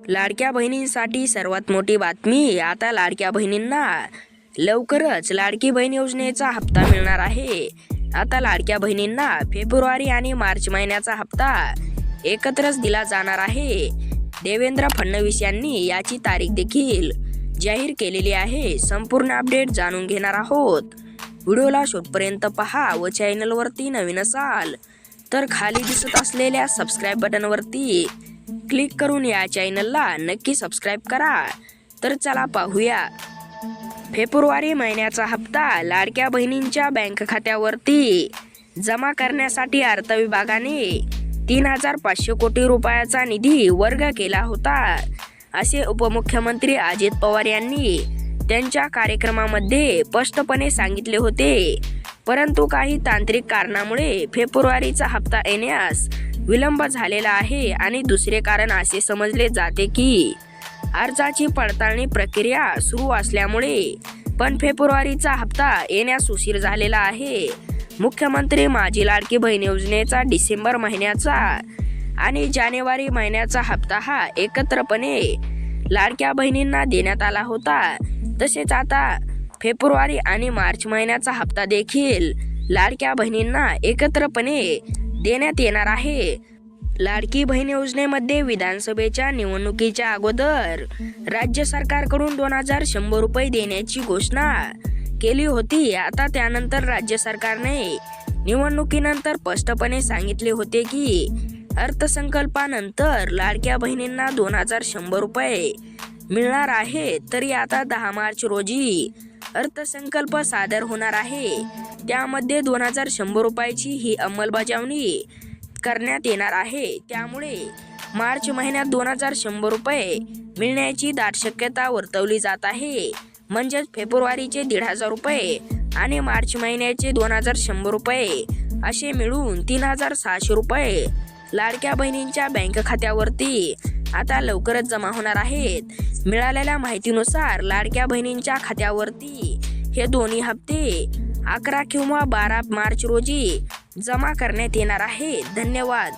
लाडक्या बहिणींसाठी सर्वात मोठी बातमी. आता लाडक्या बहिणींना लवकरच लाडकी बहीण योजनेचा हप्ता मिळणार आहे. आता लाडक्या बहिणींना फेब्रुवारी आणि मार्च महिन्याचा हप्ता एकत्रच दिला जाणार आहे. देवेंद्र फडणवीस यांनी याची तारीख देखील जाहीर केलेली आहे. संपूर्ण अपडेट जाणून घेणार आहोत. व्हिडिओला शेवटपर्यंत पहा व चॅनलवरती नवीन असाल तर खाली दिसत असलेल्या सबस्क्राईब बटनवरती क्लिक करून या चॅनलला नक्की सबस्क्राईब करा. तर चला पाहूया. फेब्रुवारी महिन्याचा हप्ता लाडक्या बहिणींच्या बँक खात्यावरती जमा करण्यासाठी अर्थ विभागाने 3,500 कोटी रुपयाचा निधी वर्ग केला होता, असे उपमुख्यमंत्री अजित पवार यांनी त्यांच्या कार्यक्रमामध्ये स्पष्टपणे सांगितले होते. परंतु काही तांत्रिक कारणामुळे फेब्रुवारीचा हप्ता येण्यास विलंब झालेला आहे आणि दुसरे कारण असे समजले जाते की अर्जाची पडताळणी प्रक्रिया सुरू असल्यामुळे पण फेब्रुवारीचा हप्ता येण्यास उशीर झालेला आहे. मुख्यमंत्री माझी लाडकी बहीण योजनेचा डिसेंबर महिन्याचा आणि जानेवारी महिन्याचा हप्ता हा एकत्रपणे लाडक्या बहिणींना देण्यात आला होता. तसेच आता फेब्रुवारी आणि मार्च महिन्याचा हप्ता देखील लाडक्या बहिणींना एकत्रपणे देण्यात येणार आहे. लाडकी बहीण योजनेमध्ये विधानसभेच्या निवडणुकीच्या अगोदर राज्य सरकारकडून 2,100 रुपये देण्याची घोषणा केली होती. आता त्यानंतर राज्य सरकारने निवडणुकीनंतर स्पष्टपणे सांगितले होते की अर्थसंकल्पानंतर लाडक्या बहिणींना 2,100 रुपये मिळणार आहे. तरी आता 10 मार्च रोजी अर्थसंकल्प सादर होणार आहे. त्यामध्ये 2,100 रुपयाची ही अंमलबजावणी करण्यात येणार आहे. त्यामुळे मार्च महिन्यात 2,100 रुपये मिळण्याची दाट शक्यता वर्तवली जात आहे. म्हणजेच फेब्रुवारीचे 1,500 रुपये आणि मार्च महिन्याचे 2,100 रुपये असे मिळून 3,600 रुपये लाडक्या बहिणींच्या बँक खात्यावरती आता लवकरच जमा होणार आहेत. मिळालेल्या माहितीनुसार लाडक्या बहिणींच्या खात्यावरती हे दोन्ही हप्ते 11 किंवा 12 मार्च रोजी जमा करण्यात येणार आहे. धन्यवाद.